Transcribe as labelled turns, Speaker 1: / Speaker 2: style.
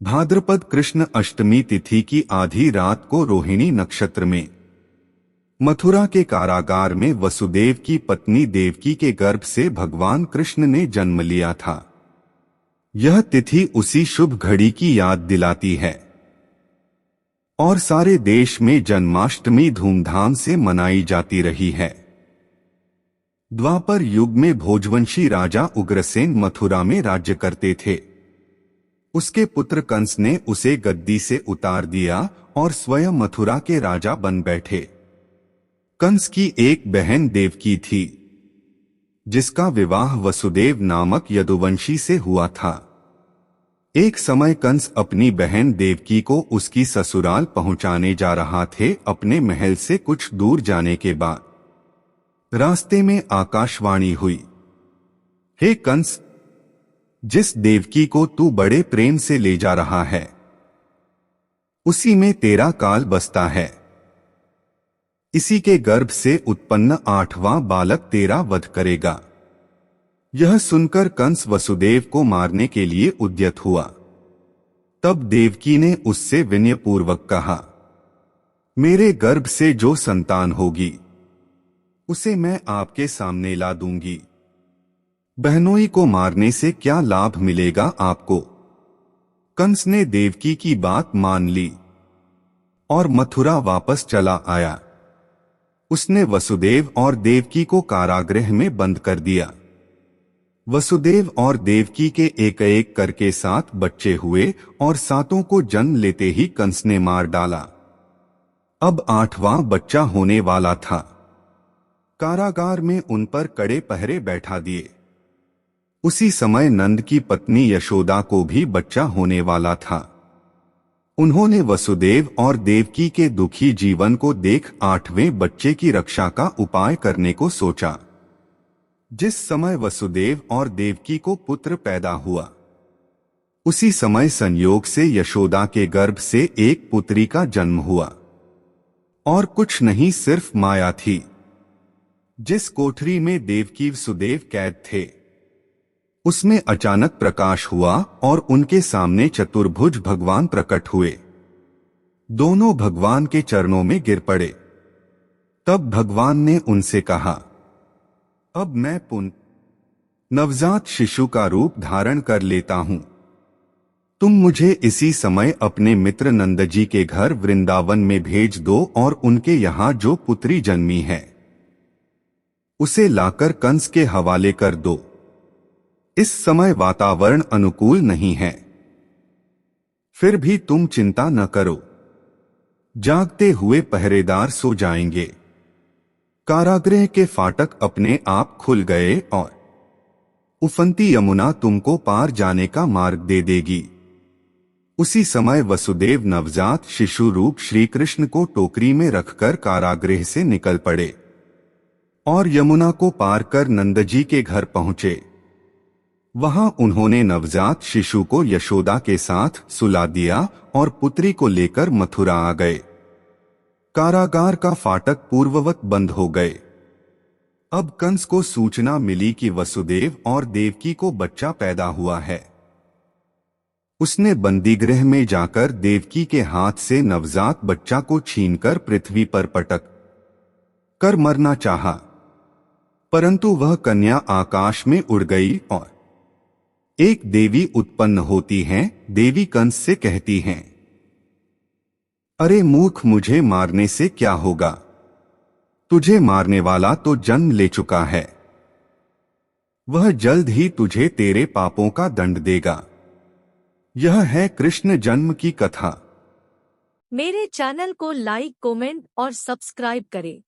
Speaker 1: भाद्रपद कृष्ण अष्टमी तिथि की आधी रात को रोहिणी नक्षत्र में मथुरा के कारागार में वसुदेव की पत्नी देवकी के गर्भ से भगवान कृष्ण ने जन्म लिया था। यह तिथि उसी शुभ घड़ी की याद दिलाती है और सारे देश में जन्माष्टमी धूमधाम से मनाई जाती रही है। द्वापर युग में भोजवंशी राजा उग्रसेन मथुरा में राज्य करते थे। उसके पुत्र कंस ने उसे गद्दी से उतार दिया और स्वयं मथुरा के राजा बन बैठे। कंस की एक बहन देवकी थी, जिसका विवाह वसुदेव नामक यदुवंशी से हुआ था। एक समय कंस अपनी बहन देवकी को उसकी ससुराल पहुंचाने जा रहा थे। अपने महल से कुछ दूर जाने के बाद रास्ते में आकाशवाणी हुई, हे कंस, जिस देवकी को तू बड़े प्रेम से ले जा रहा है, उसी में तेरा काल बसता है। इसी के गर्भ से उत्पन्न 8वां बालक तेरा वध करेगा। यह सुनकर कंस वसुदेव को मारने के लिए उद्यत हुआ। तब देवकी ने उससे विनयपूर्वक कहा, मेरे गर्भ से जो संतान होगी उसे मैं आपके सामने ला दूंगी। बहनोई को मारने से क्या लाभ मिलेगा आपको? कंस ने देवकी की बात मान ली और मथुरा वापस चला आया। उसने वसुदेव और देवकी को कारागृह में बंद कर दिया। वसुदेव और देवकी के एक एक करके 7 बच्चे हुए और 7 को जन्म लेते ही कंस ने मार डाला। अब 8वां बच्चा होने वाला था। कारागार में उन पर कड़े पहरे बैठा दिए। उसी समय नंद की पत्नी यशोदा को भी बच्चा होने वाला था। उन्होंने वसुदेव और देवकी के दुखी जीवन को देख 8वें बच्चे की रक्षा का उपाय करने को सोचा। जिस समय वसुदेव और देवकी को पुत्र पैदा हुआ, उसी समय संयोग से यशोदा के गर्भ से एक पुत्री का जन्म हुआ। और कुछ नहीं, सिर्फ माया थी। जिस कोठरी में देवकी वसुदेव कैद थे, उसमें अचानक प्रकाश हुआ और उनके सामने चतुर्भुज भगवान प्रकट हुए। दोनों भगवान के चरणों में गिर पड़े। तब भगवान ने उनसे कहा, अब मैं पुनः नवजात शिशु का रूप धारण कर लेता हूं। तुम मुझे इसी समय अपने मित्र नंदजी के घर वृंदावन में भेज दो और उनके यहां जो पुत्री जन्मी है, उसे लाकर कंस के हवाले कर दो। इस समय वातावरण अनुकूल नहीं है। फिर भी तुम चिंता न करो, जागते हुए पहरेदार सो जाएंगे। कारागृह के फाटक अपने आप खुल गए और उफनती यमुना तुमको पार जाने का मार्ग दे देगी। उसी समय वसुदेव नवजात शिशु रूप श्री कृष्ण को टोकरी में रखकर कारागृह से निकल पड़े और यमुना को पार कर नंदजी के घर पहुंचे। वहां उन्होंने नवजात शिशु को यशोदा के साथ सुला दिया और पुत्री को लेकर मथुरा आ गए। कारागार का फाटक पूर्ववत बंद हो गए। अब कंस को सूचना मिली कि वसुदेव और देवकी को बच्चा पैदा हुआ है। उसने बंदीगृह में जाकर देवकी के हाथ से नवजात बच्चा को छीनकर पृथ्वी पर पटक कर मरना चाहा, परंतु वह कन्या आकाश में उड़ गई और एक देवी उत्पन्न होती हैं। देवी कंस से कहती हैं, अरे मूर्ख, मुझे मारने से क्या होगा? तुझे मारने वाला तो जन्म ले चुका है। वह जल्द ही तुझे तेरे पापों का दंड देगा। यह है कृष्ण जन्म की कथा।
Speaker 2: मेरे चैनल को लाइक, कमेंट और सब्सक्राइब करें।